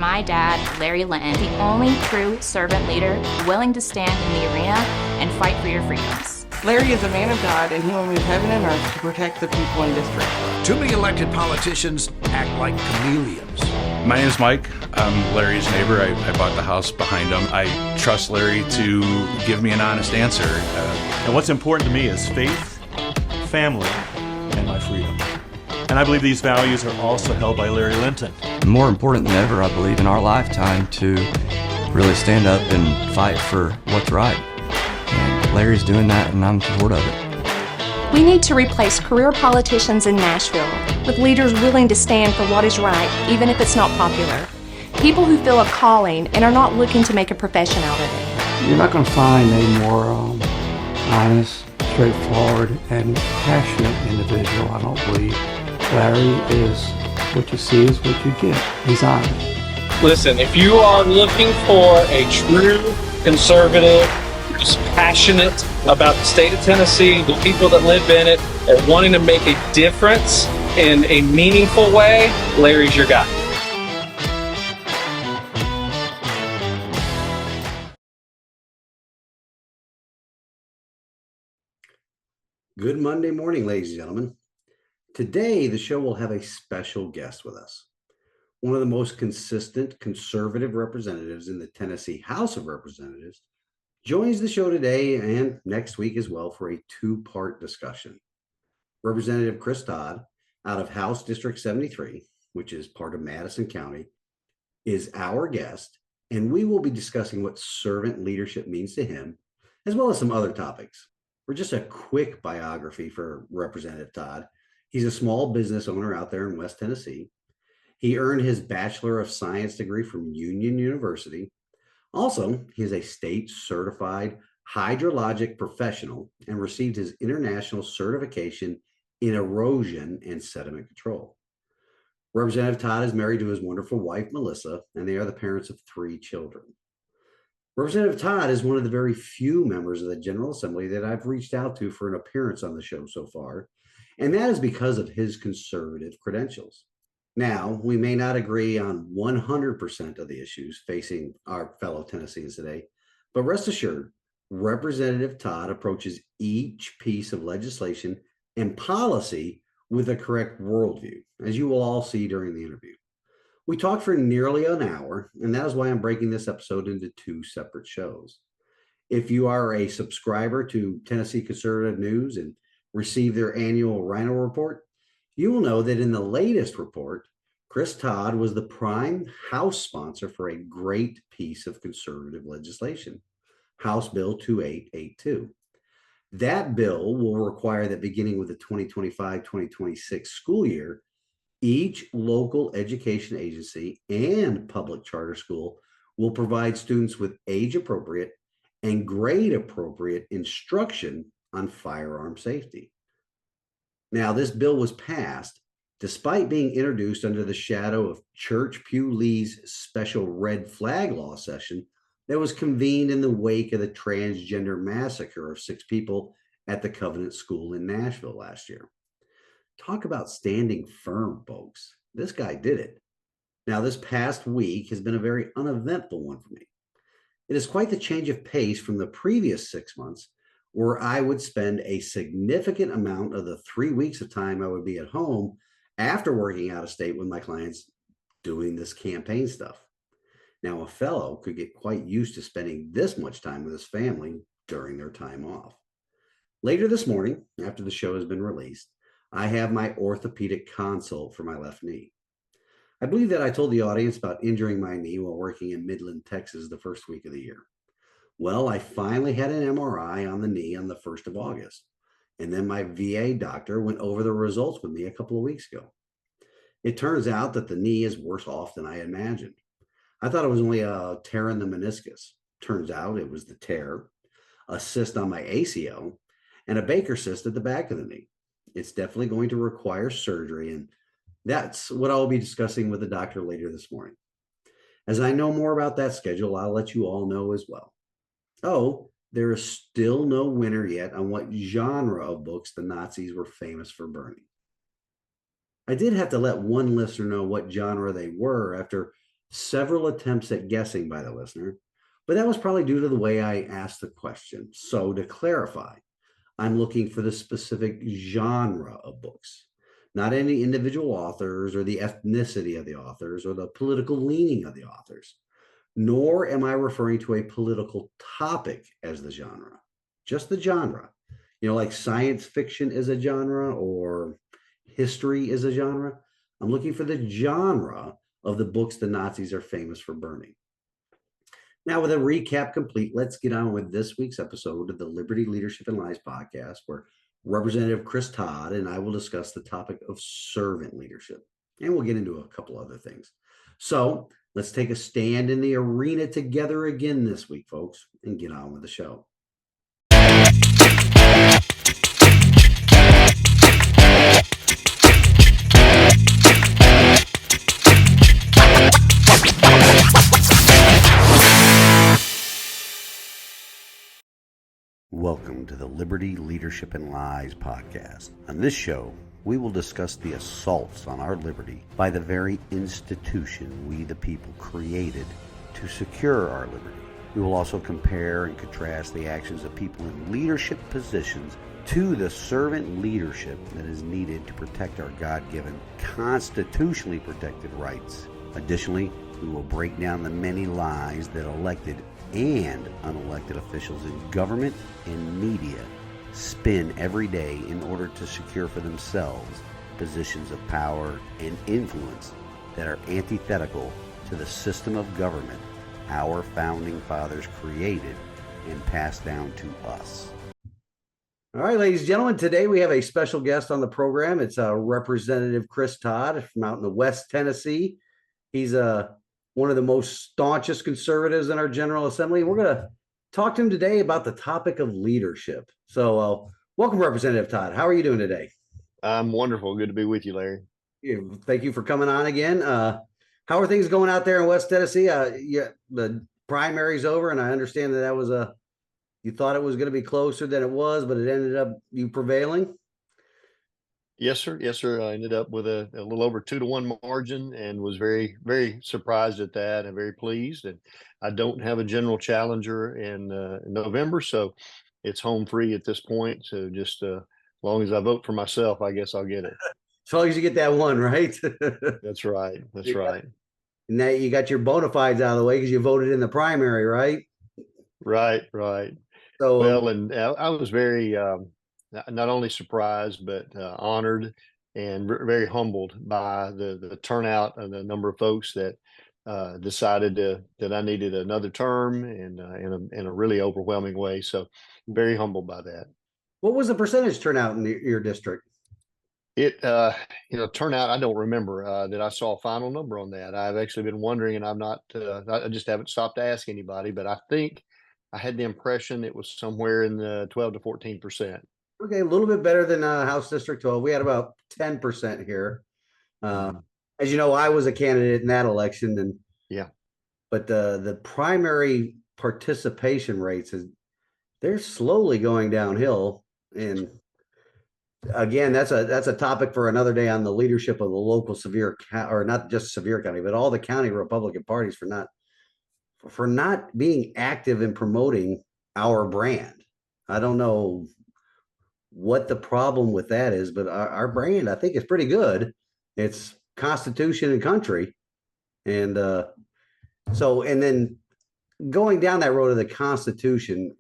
My dad, Larry Linton, the only true servant leader willing to stand in the arena and fight for your freedoms. Larry is a man of God, and he will move heaven and earth to protect the people in district. Too many elected politicians act like chameleons. My name's Mike. I'm Larry's neighbor. I bought the house behind him. I trust Larry to give me an honest answer. And what's important to me is faith, family, and my freedom. And I believe these values are also held by Larry Linton. More important than ever, I believe, in our lifetime to really stand up and fight for what's right. And Larry's doing that, and I'm supportive of it. We need to replace career politicians in Nashville with leaders willing to stand for what is right, even if it's not popular. People who feel a calling and are not looking to make a profession out of it. You're not going to find a more honest, straightforward, and passionate individual, I don't believe. Larry is what you see is what you get. He's honest. Listen, if you are looking for a true conservative who's passionate about the state of Tennessee, the people that live in it, and wanting to make a difference in a meaningful way, Larry's your guy. Good Monday morning, ladies and gentlemen. Today, the show will have a special guest with us. One of the most consistent conservative representatives in the Tennessee House of Representatives joins the show today and next week as well for a two-part discussion. Representative Chris Todd, out of House District 73, which is part of Madison County, is our guest, and we will be discussing what servant leadership means to him, as well as some other topics. For just a quick biography for Representative Todd, he's a small business owner out there in West Tennessee. He earned his Bachelor of Science degree from Union University. Also, he is a state certified hydrologic professional and received his international certification in erosion and sediment control. Representative Todd is married to his wonderful wife, Melissa, and they are the parents of 3 children. Representative Todd is one of the very few members of the General Assembly that I've reached out to for an appearance on the show so far, and that is because of his conservative credentials. Now, we may not agree on 100% of the issues facing our fellow Tennesseans today, but rest assured, Representative Todd approaches each piece of legislation and policy with a correct worldview, as you will all see during the interview. We talked for nearly an hour, and that is why I'm breaking this episode into 2 separate shows. If you are a subscriber to Tennessee Conservative News and receive their annual Rhino Report, you will know that in the latest report, Chris Todd was the prime House sponsor for a great piece of conservative legislation, House Bill 2882. That bill will require that beginning with the 2025-2026 school year, each local education agency and public charter school will provide students with age-appropriate and grade-appropriate instruction on firearm safety. Now, this bill was passed despite being introduced under the shadow of Church Pew Lee's special red flag law session that was convened in the wake of the transgender massacre of 6 people at the Covenant School in Nashville last year. Talk about standing firm, folks. This guy did it. Now, this past week has been a very uneventful one for me. It is quite the change of pace from the previous 6 months, where I would spend a significant amount of the 3 weeks of time I would be at home after working out of state with my clients doing this campaign stuff. Now, a fellow could get quite used to spending this much time with his family during their time off. Later this morning, after the show has been released, I have my orthopedic consult for my left knee. I believe that I told the audience about injuring my knee while working in Midland, Texas the first week of the year. Well, I finally had an MRI on the knee on the 1st of August, and then my VA doctor went over the results with me a couple of weeks ago. It turns out that the knee is worse off than I imagined. I thought it was only a tear in the meniscus. Turns out it was the tear, a cyst on my ACL, and a Baker cyst at the back of the knee. It's definitely going to require surgery, and that's what I'll be discussing with the doctor later this morning. As I know more about that schedule, I'll let you all know as well. Oh, there is still no winner yet on what genre of books the Nazis were famous for burning. I did have to let one listener know what genre they were after several attempts at guessing by the listener, but that was probably due to the way I asked the question. So to clarify, I'm looking for the specific genre of books, not any individual authors or the ethnicity of the authors or the political leaning of the authors, nor am I referring to a political topic as the genre, just the genre. Like science fiction is a genre or history is a genre. I'm looking for the genre of the books the Nazis are famous for burning. Now, with a recap complete, let's get on with this week's episode of the Liberty Leadership and Lies podcast, where Representative Chris Todd and I will discuss the topic of servant leadership. And we'll get into a couple other things. So let's take a stand in the arena together again this week, folks, and get on with the show. Welcome to the Liberty, Leadership, and Lies podcast. On this show, we will discuss the assaults on our liberty by the very institution we the people created to secure our liberty. We will also compare and contrast the actions of people in leadership positions to the servant leadership that is needed to protect our God-given, constitutionally protected rights. Additionally, we will break down the many lies that elected and unelected officials in government and media spin every day in order to secure for themselves positions of power and influence that are antithetical to the system of government our founding fathers created and passed down to us. All right, ladies and gentlemen, today we have a special guest on the program. It's Representative Chris Todd from out in the West Tennessee. He's one of the most staunchest conservatives in our General Assembly. We're going to talk to him today about the topic of leadership. So welcome, Representative Todd. How are you doing today? I'm wonderful. Good to be with you, Larry. Thank you for coming on again. How are things going out there in West Tennessee? The primary's over, and I understand that was you thought it was going to be closer than it was, but it ended up you prevailing. Yes, sir. Yes, sir. I ended up with a little over 2-1 margin and was very, very surprised at that and very pleased. And I don't have a general challenger in November, so it's home free at this point. So just as long as I vote for myself, I guess I'll get it. As long as you get that one, right? That's right. That's right. Now you got your bona fides out of the way because you voted in the primary, right? Right, right. So well, and I was very not only surprised but honored and very humbled by the turnout and the number of folks that decided that I needed another term and in a really overwhelming way. So very humbled by that. What was the percentage turnout in your district? It turnout, I don't remember that I saw a final number on that. I've actually been wondering, and I'm not I just haven't stopped to ask anybody, but I think I had the impression it was somewhere in the 12 to 14%. Okay, a little bit better than House District 12. We had about 10% here. As you know, I was a candidate in that election, and but the primary participation rates they're slowly going downhill. And again, that's a topic for another day on the leadership of the local or not just Sevier County, but all the county Republican parties for not being active in promoting our brand. I don't know what the problem with that is, but our brand, I think, is pretty good. It's Constitution and country. And and then going down that road of the Constitution,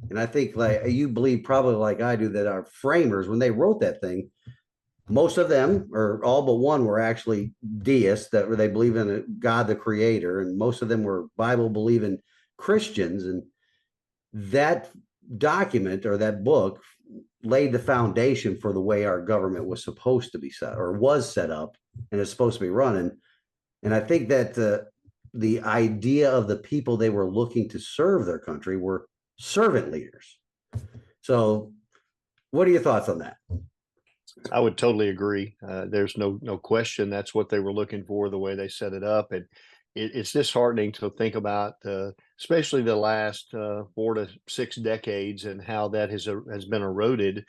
and I think like you believe probably like I do that our framers, when they wrote that thing, most of them, or all but one, were actually deists that they believe in a God, the creator. And most of them were Bible believing Christians. And that document or that book laid the foundation for the way our government was supposed to be set or was set up and is supposed to be running. And I think that the idea of the people they were looking to serve their country were servant leaders. So what are your thoughts on that? I would totally agree. There's no question that's what they were looking for, the way they set it up. And it's disheartening to think about, especially the last 4 to 6 decades and how that has been eroded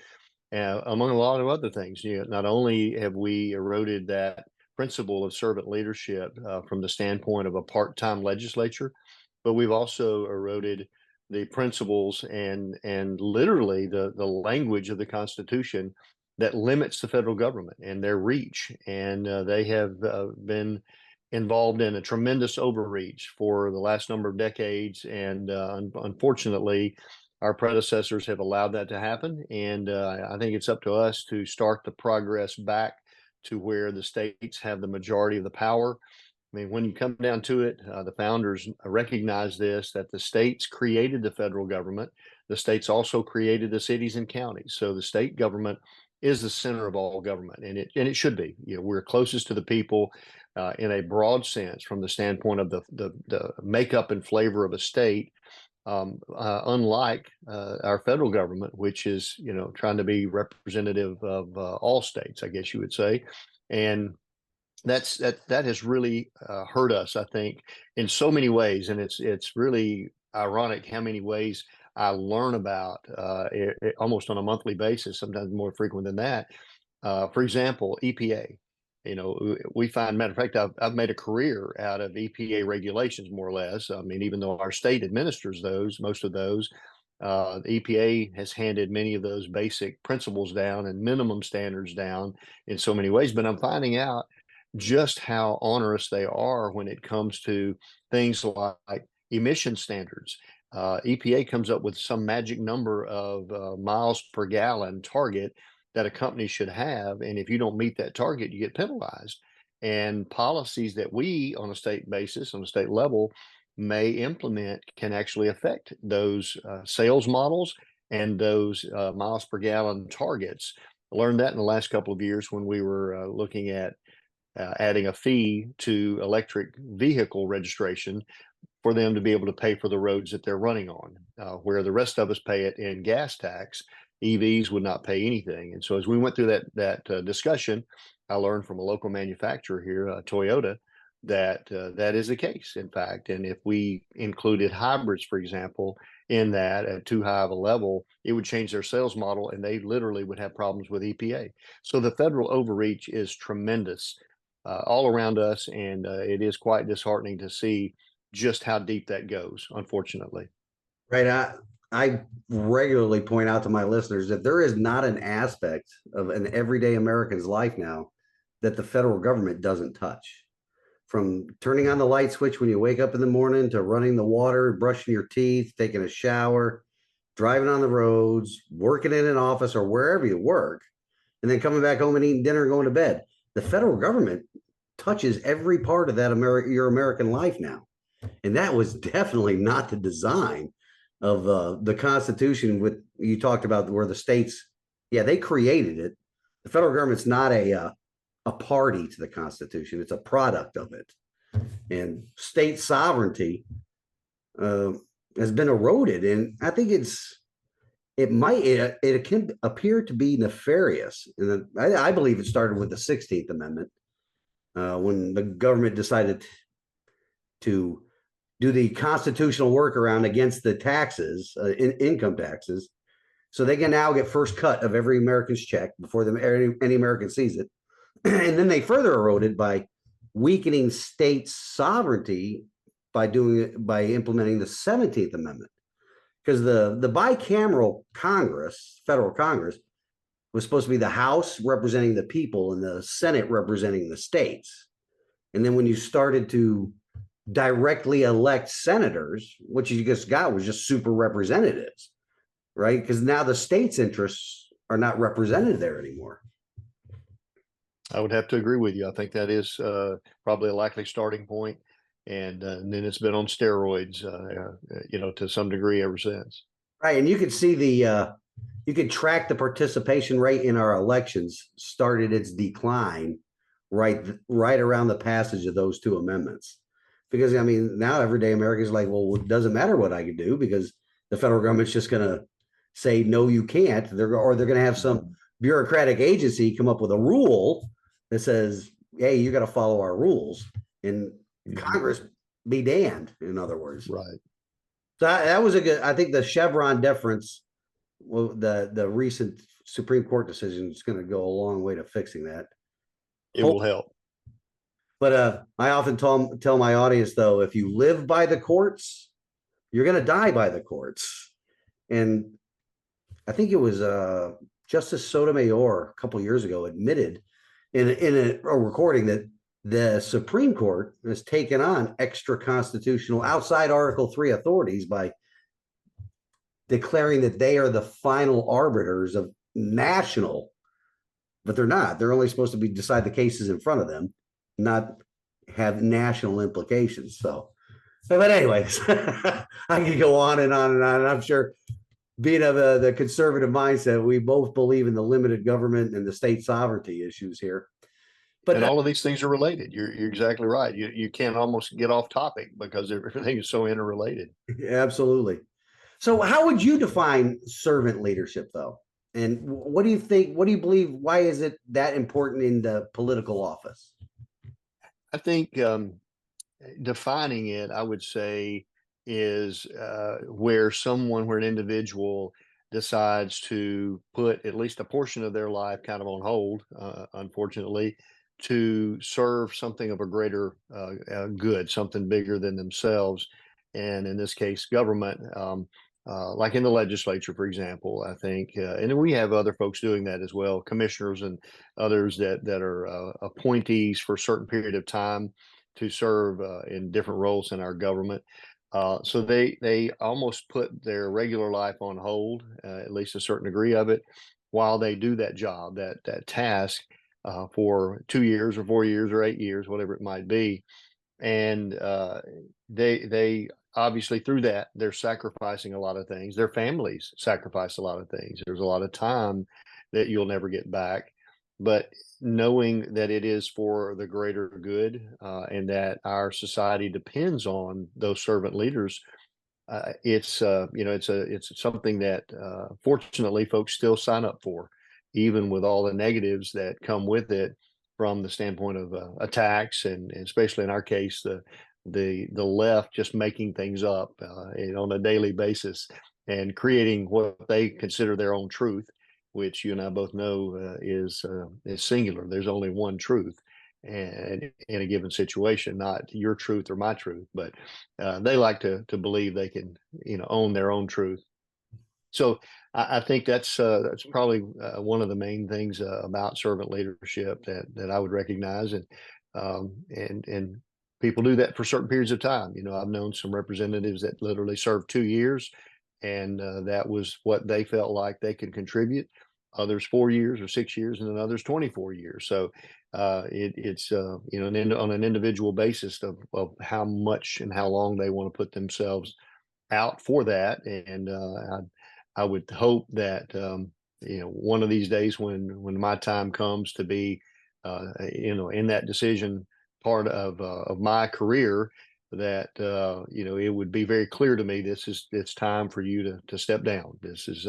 among a lot of other things. Not only have we eroded that principle of servant leadership from the standpoint of a part-time legislature, but we've also eroded the principles and literally the language of the Constitution that limits the federal government and their reach. And they have been involved in a tremendous overreach for the last number of decades. And unfortunately, our predecessors have allowed that to happen. And I think it's up to us to start the progress back to where the states have the majority of the power. I mean, when you come down to it, the founders recognized this, that the states created the federal government. The states also created the cities and counties. So the state government is the center of all government, and it should be. You know, we're closest to the people in a broad sense from the standpoint of the makeup and flavor of a state. Unlike our federal government, which is, you know, trying to be representative of all states, I guess you would say. And that has really hurt us, I think, in so many ways. And it's really ironic how many ways I learn about almost on a monthly basis, sometimes more frequent than that. For example, EPA. You know, we find, matter of fact, I've made a career out of EPA regulations, more or less. I mean, even though our state administers those, most of those, the EPA has handed many of those basic principles down and minimum standards down in so many ways. But I'm finding out just how onerous they are when it comes to things like emission standards. EPA comes up with some magic number of miles per gallon target that a company should have. And if you don't meet that target, you get penalized. And policies that we on a state basis, on a state level, may implement can actually affect those sales models and those miles per gallon targets. I learned that in the last couple of years when we were looking at adding a fee to electric vehicle registration for them to be able to pay for the roads that they're running on, where the rest of us pay it in gas tax. EVs would not pay anything. And so as we went through that discussion, I learned from a local manufacturer here, Toyota, that that is the case, in fact. And if we included hybrids, for example, in that at too high of a level, it would change their sales model and they literally would have problems with EPA. So the federal overreach is tremendous all around us. And it is quite disheartening to see just how deep that goes, unfortunately. Right. I regularly point out to my listeners that there is not an aspect of an everyday American's life now that the federal government doesn't touch. From turning on the light switch when you wake up in the morning to running the water, brushing your teeth, taking a shower, driving on the roads, working in an office or wherever you work, and then coming back home and eating dinner and going to bed. The federal government touches every part of that your American life now. And that was definitely not the design of the Constitution. With you talked about where the states, yeah, they created it. The federal government's not a party to the Constitution; it's a product of it. And state sovereignty has been eroded, and I think it can appear to be nefarious. And I believe it started with the 16th Amendment when the government decided to do the constitutional workaround against the taxes, income taxes, so they can now get first cut of every American's check before any American sees it. And then they further eroded by weakening state sovereignty by implementing the 17th Amendment. Because the bicameral Congress, federal Congress, was supposed to be the House representing the people and the Senate representing the states. And then when you started to directly elect senators, what you just got was just super representatives, right? Because now the state's interests are not represented there anymore. I would have to agree with you. I think that is probably a likely starting point. And then it's been on steroids, to some degree ever since. Right. And you could see you could track the participation rate in our elections started its decline right around the passage of those two amendments. Because, I mean, now everyday Americans are like, well, it doesn't matter what I can do because the federal government's just going to say, no, you can't. They're going to have some bureaucratic agency come up with a rule that says, hey, you got to follow our rules. And Congress be damned, in other words. Right. So that was I think the Chevron deference, well, the recent Supreme Court decision is going to go a long way to fixing that. It will help. But I often tell my audience, though, if you live by the courts, you're going to die by the courts. And I think it was Justice Sotomayor a couple years ago admitted in a recording that the Supreme Court has taken on extra constitutional outside Article 3 authorities by declaring that they are the final arbiters of national, but they're not. They're only supposed to decide the cases in front of them, not have national implications. So, but anyways, I can go on and on and on. And I'm sure, being of the conservative mindset, we both believe in the limited government and the state sovereignty issues here. But and all of these things are related. You're exactly right. You can't almost get off topic because everything is so interrelated. Absolutely. So how would you define servant leadership, though? And what do you think? What do you believe? Why is it that important in the political office? I think defining it, I would say, is where an individual decides to put at least a portion of their life kind of on hold, unfortunately, to serve something of a greater good, something bigger than themselves. And in this case, government, like in the legislature, for example, I think, and we have other folks doing that as well, commissioners and others that are appointees for a certain period of time to serve in different roles in our government. So they almost put their regular life on hold, at least a certain degree of it, while they do that job, that task for 2 years or 4 years or 8 years, whatever it might be. And they obviously through that, they're sacrificing a lot of things. Their families sacrifice a lot of things. There's a lot of time that you'll never get back. But knowing that it is for the greater good and that our society depends on those servant leaders, it's something that fortunately folks still sign up for, even with all the negatives that come with it from the standpoint of attacks, and especially in our case, the left just making things up on a daily basis and creating what they consider their own truth, which you and I both know is singular. There's only one truth, and in a given situation, not your truth or my truth, but they like to believe they can own their own truth. So I think that's probably one of the main things about servant leadership that I would recognize, and people do that for certain periods of time. I've known some representatives that literally served 2 years, and that was what they felt like they could contribute. Others 4 years or 6 years, and then others 24 years. So it's on an individual basis of how much and how long they want to put themselves out for that. And I would hope that one of these days when my time comes to be in that decision part of my career, that it would be very clear to me it's time for you to step down. This is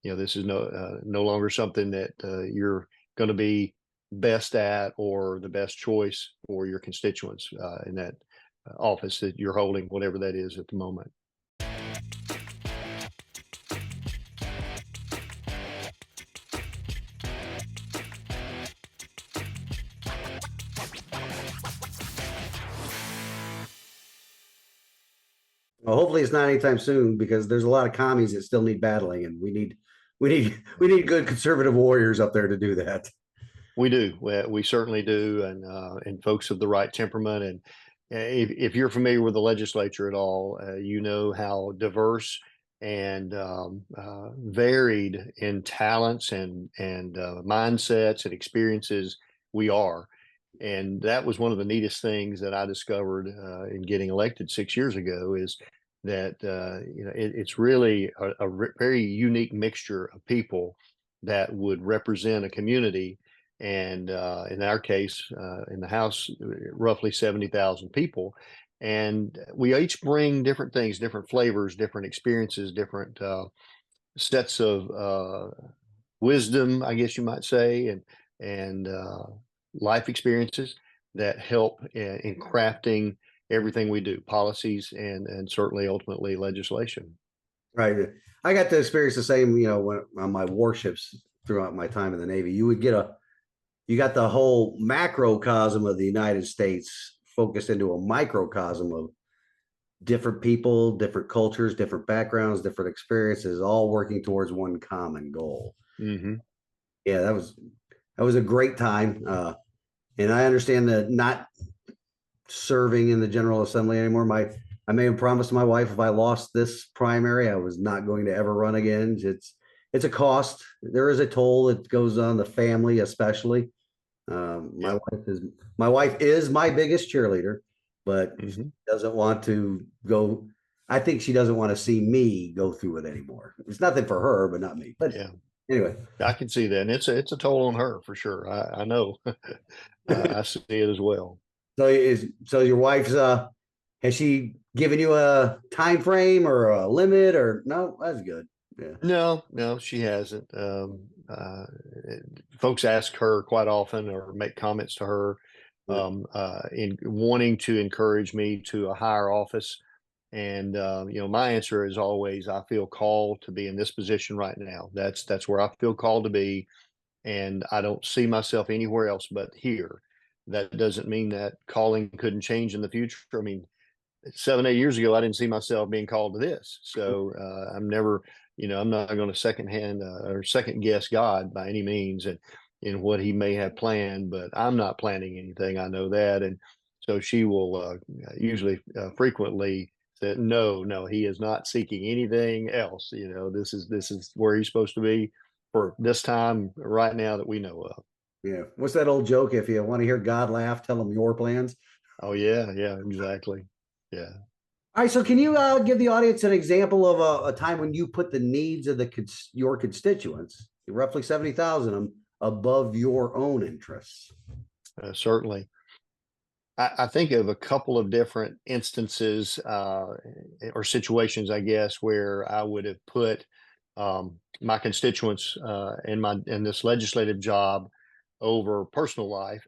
this is no longer something that you're going to be best at or the best choice for your constituents in that office that you're holding, whatever that is at the moment. Well, hopefully it's not anytime soon, because there's a lot of commies that still need battling, and we need good conservative warriors up there to do that. We do. We certainly do, and folks of the right temperament. And if you're familiar with the legislature at all, you know how diverse and varied in talents and mindsets and experiences we are. And that was one of the neatest things that I discovered in getting elected 6 years ago, is that it's really a very unique mixture of people that would represent a community. And in our case, in the House, roughly 70,000 people. And we each bring different things, different flavors, different experiences, different sets of wisdom, I guess you might say, and life experiences that help in crafting everything we do, policies and certainly ultimately legislation. Right. I got to experience the same, when on my warships throughout my time in the Navy. You would get you got the whole macrocosm of the United States focused into a microcosm of different people, different cultures, different backgrounds, different experiences, all working towards one common goal. Mm-hmm. Yeah, that was a great time. And I understand that not serving in the General Assembly anymore. I made a promise to my wife if I lost this primary, I was not going to ever run again. It's a cost. There is a toll that goes on the family, especially. My wife is my biggest cheerleader, but Mm-hmm. doesn't want to go. I think she doesn't want to see me go through it anymore. It's nothing for her, but not me. But Yeah, anyway, I can see that, and it's a toll on her for sure. I know. I see it as well. so your wife's has she given you a time frame or a limit or no? That's good. Yeah. No, no, she hasn't. Folks ask her quite often or make comments to her in wanting to encourage me to a higher office. And my answer is always, I feel called to be in this position right now. That's where I feel called to be, and I don't see myself anywhere else but here. That doesn't mean that calling couldn't change in the future. I mean, 7, 8 years ago, I didn't see myself being called to this. So I'm never, I'm not going to secondhand or second guess God by any means and in what He may have planned. But I'm not planning anything. I know that, and so she will usually frequently say, "No, no, He is not seeking anything else. This is where He's supposed to be for this time right now that we know of." Yeah. What's that old joke? If you want to hear God laugh, tell him your plans. Oh yeah, yeah, exactly. Yeah. All right. So, can you give the audience an example of a time when you put the needs of your constituents, roughly 70,000 of them, above your own interests? Certainly. I think of a couple of different instances or situations, I guess, where I would have put my constituents in this legislative job over personal life.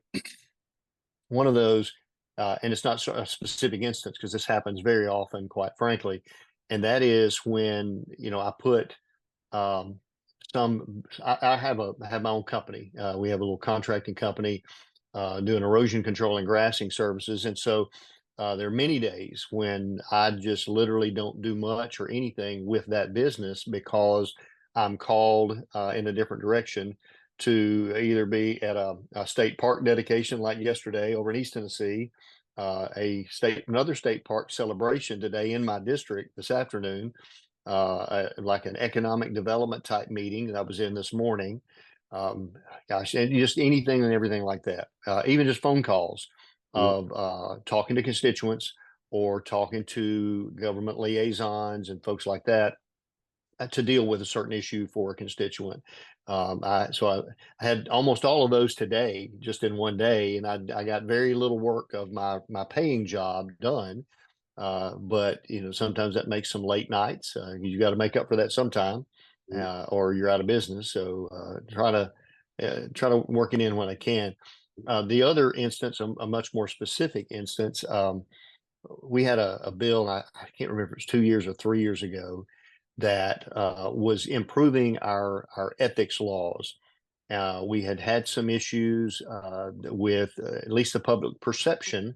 One of those, and it's not a specific instance because this happens very often, quite frankly, and that is when I put I have my own company. We have a little contracting company doing erosion control and grassing services. And so there are many days when I just literally don't do much or anything with that business because I'm called in a different direction to either be at a state park dedication like yesterday over in East Tennessee, another state park celebration today in my district this afternoon, like an economic development type meeting that I was in this morning. Gosh, and just anything and everything like that. Even just phone calls of talking to constituents or talking to government liaisons and folks like that to deal with a certain issue for a constituent. So I had almost all of those today, just in one day, and I got very little work of my paying job done. But sometimes that makes some late nights. You got to make up for that sometime, or you're out of business. So try to work it in when I can. The other instance, a much more specific instance, we had a bill. I can't remember if it was 2 years or 3 years ago that was improving our ethics laws. We had some issues with at least the public perception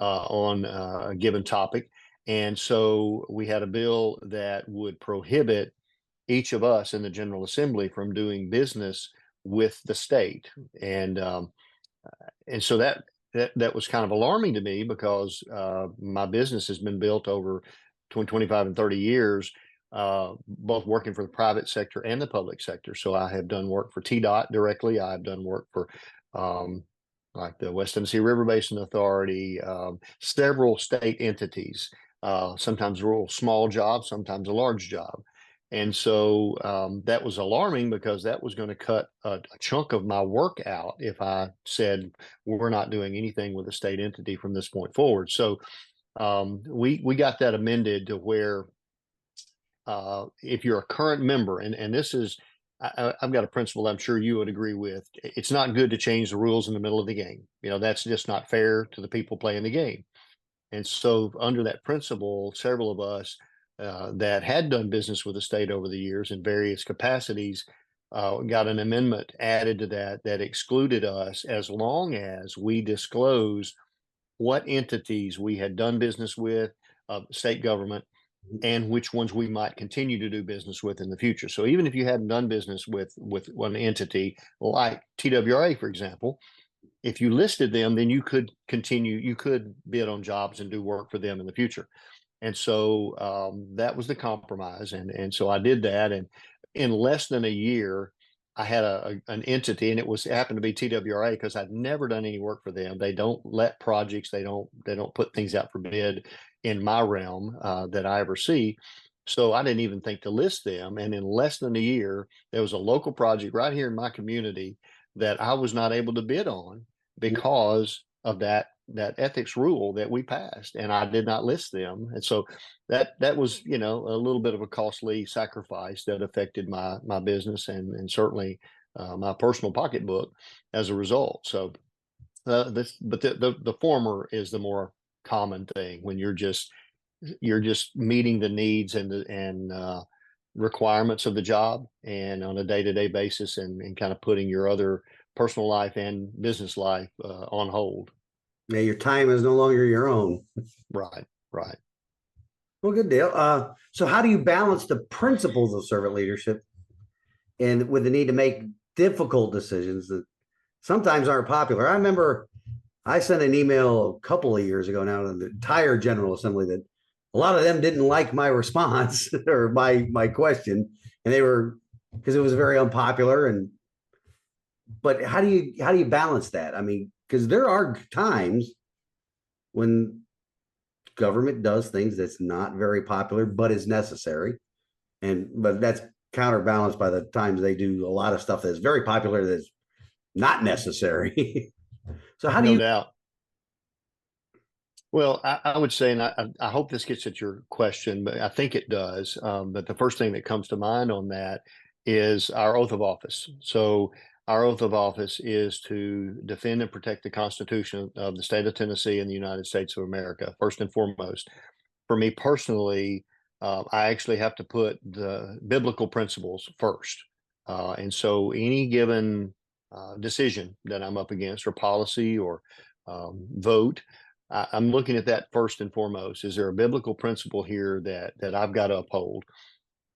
on a given topic. And so we had a bill that would prohibit each of us in the General Assembly from doing business with the state. And so that was kind of alarming to me because my business has been built over between 25 and 30 years, both working for the private sector and the public sector. So I have done work for TDOT directly. I've done work for like the West Tennessee River Basin Authority, several state entities, sometimes a real small job, sometimes a large job. And so that was alarming because that was going to cut a chunk of my work out if I said we're not doing anything with a state entity from this point forward. So we got that amended to where if you're a current member, and this is, I've got a principle I'm sure you would agree with. It's not good to change the rules in the middle of the game. That's just not fair to the people playing the game. And so under that principle, several of us that had done business with the state over the years in various capacities got an amendment added to that excluded us as long as we disclose what entities we had done business with, state government, and which ones we might continue to do business with in the future. So even if you hadn't done business with one entity like TWRA, for example, if you listed them, then you could bid on jobs and do work for them in the future. And so that was the compromise. And so I did that. And in less than a year, I had an entity, and it happened to be TWRA, because I'd never done any work for them. They don't let projects, they don't put things out for bid in my realm that I ever see. So I didn't even think to list them. And in less than a year, there was a local project right here in my community that I was not able to bid on because of that ethics rule that we passed, and I did not list them. And so that was, a little bit of a costly sacrifice that affected my business and certainly my personal pocketbook as a result. So the former is the more common thing, when you're just meeting the needs and requirements of the job, and on a day-to-day basis, and kind of putting your other personal life and business life on hold. Yeah, your time is no longer your own. Right. Well, good deal. So how do you balance the principles of servant leadership and with the need to make difficult decisions that sometimes aren't popular? I remember I sent an email a couple of years ago now to the entire General Assembly that a lot of them didn't like my response or my question, and they were, because it was very unpopular. But how do you balance that? I mean, because there are times when government does things that's not very popular, but is necessary. But that's counterbalanced by the times they do a lot of stuff that's very popular that's not necessary. So how do you? No doubt. Well, I would say, and I hope this gets at your question, but I think it does. But the first thing that comes to mind on that is our oath of office. So our oath of office is to defend and protect the Constitution of the state of Tennessee and the United States of America, first and foremost. For me personally, I actually have to put the biblical principles first. And so any given decision that I'm up against, or policy, or vote, I'm looking at that first and foremost. Is there a biblical principle here that I've got to uphold?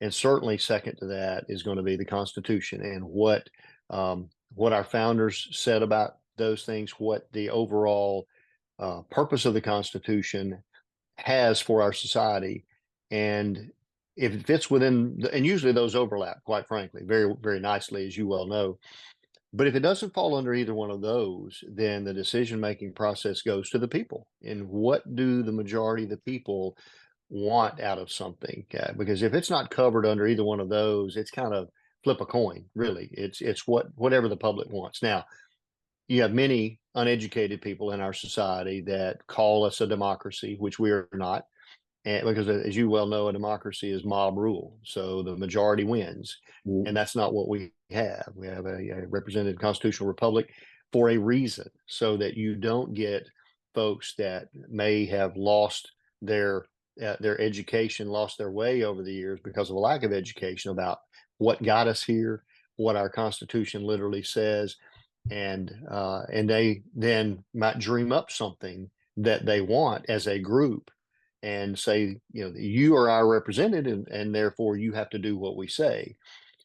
And certainly second to that is going to be the Constitution, and what our founders said about those things, what the overall purpose of the Constitution has for our society. And if it fits within, and usually those overlap, quite frankly, very, very nicely, as you well know. But if it doesn't fall under either one of those, then the decision-making process goes to the people. And what do the majority of the people want out of something? Because if it's not covered under either one of those, it's kind of flip a coin, really. It's whatever the public wants. Now, you have many uneducated people in our society that call us a democracy, which we are not. And because, as you well know, a democracy is mob rule. So the majority wins. And that's not what we have. We have a representative constitutional republic for a reason, so that you don't get folks that may have lost their education, lost their way over the years because of a lack of education about what got us here, what our Constitution literally says, and they then might dream up something that they want as a group and say, you are our representative, and therefore you have to do what we say.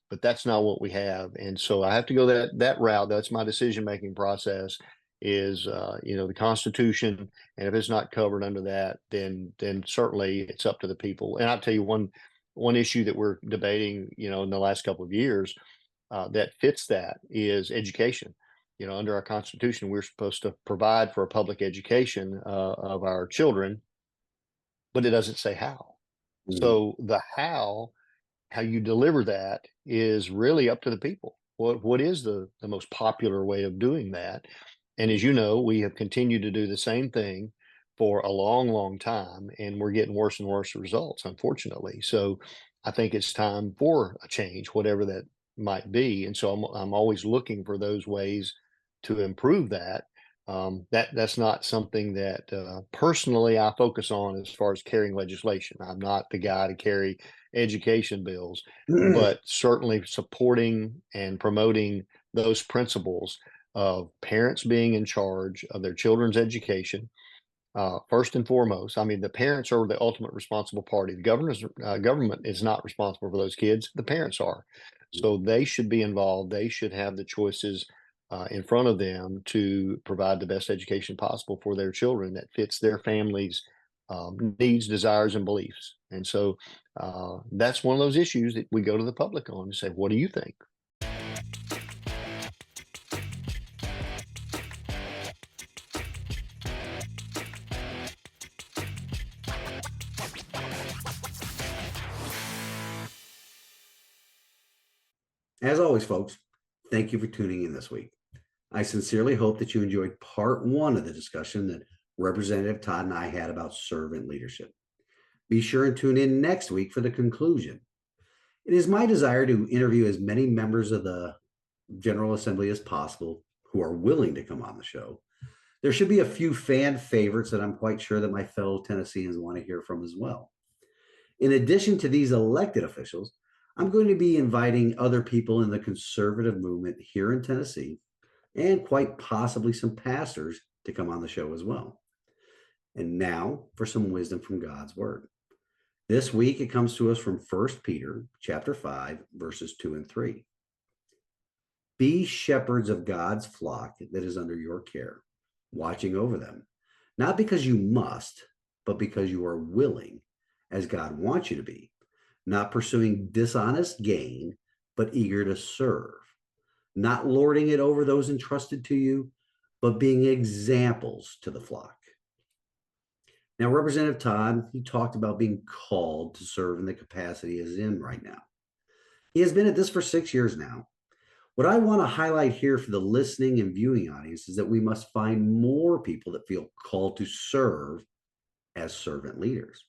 But that's not what we have. And so I have to go that route. That's my decision-making process, is, the Constitution. And if it's not covered under that, then certainly it's up to the people. And I'll tell you one issue that we're debating, in the last couple of years, that fits that is education. Under our Constitution, we're supposed to provide for a public education of our children, but it doesn't say how. So the how you deliver that is really up to the people. What is the most popular way of doing that? And as you know, we have continued to do the same thing for a long, long time, and we're getting worse and worse results, unfortunately. So I think it's time for a change, whatever that might be. And so I'm always looking for those ways to improve that. That's not something that personally I focus on as far as carrying legislation. I'm not the guy to carry education bills, but certainly supporting and promoting those principles of parents being in charge of their children's education. First and foremost, I mean, the parents are the ultimate responsible party. The government is not responsible for those kids. The parents are. So they should be involved. They should have the choices in front of them to provide the best education possible for their children that fits their family's needs, desires, and beliefs. And so that's one of those issues that we go to the public on and say, what do you think? As always, folks, thank you for tuning in this week. I sincerely hope that you enjoyed part one of the discussion that Representative Todd and I had about servant leadership. Be sure and tune in next week for the conclusion. It is my desire to interview as many members of the General Assembly as possible who are willing to come on the show. There should be a few fan favorites that I'm quite sure that my fellow Tennesseans want to hear from as well. In addition to these elected officials, I'm going to be inviting other people in the conservative movement here in Tennessee and quite possibly some pastors to come on the show as well. And now for some wisdom from God's word. This week it comes to us from 1 Peter chapter 5, verses 2 and 3. Be shepherds of God's flock that is under your care, watching over them, not because you must, but because you are willing, as God wants you to be, not pursuing dishonest gain, but eager to serve, not lording it over those entrusted to you, but being examples to the flock. Now, Representative Todd, he talked about being called to serve in the capacity he is in right now. He has been at this for 6 years now. What I want to highlight here for the listening and viewing audience is that we must find more people that feel called to serve as servant leaders,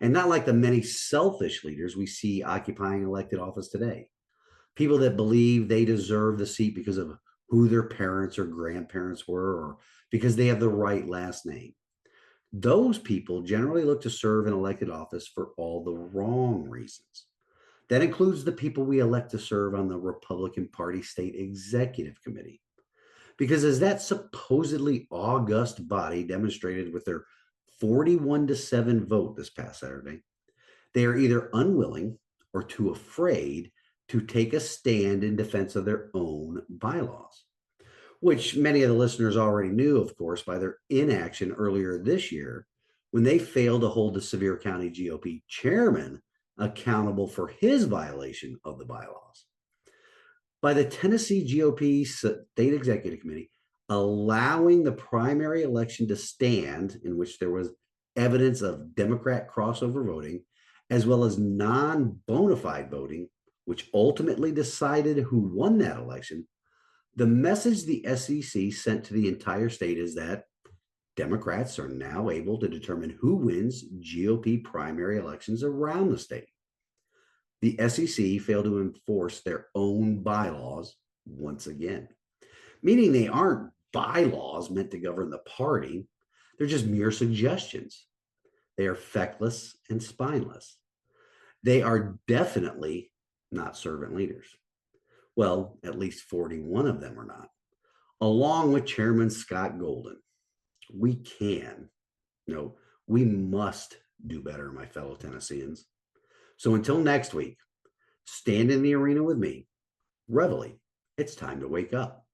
and not like the many selfish leaders we see occupying elected office today. People that believe they deserve the seat because of who their parents or grandparents were, or because they have the right last name. Those people generally look to serve in elected office for all the wrong reasons. That includes the people we elect to serve on the Republican Party State Executive Committee. Because as that supposedly august body demonstrated with their 41-7 vote this past Saturday, they are either unwilling or too afraid to take a stand in defense of their own bylaws, which many of the listeners already knew, of course, by their inaction earlier this year when they failed to hold the Sevier County GOP chairman accountable for his violation of the bylaws. By the Tennessee GOP State Executive Committee allowing the primary election to stand, in which there was evidence of Democrat crossover voting, as well as non-bona fide voting, which ultimately decided who won that election, the message the SEC sent to the entire state is that Democrats are now able to determine who wins GOP primary elections around the state. The SEC failed to enforce their own bylaws once again, meaning they aren't bylaws meant to govern the party. They're just mere suggestions. They are feckless and spineless. They are definitely not servant leaders. Well, at least 41 of them are not, along with Chairman Scott Golden. We must do better, my fellow Tennesseans. So until next week, stand in the arena with me. Reveille, it's time to wake up.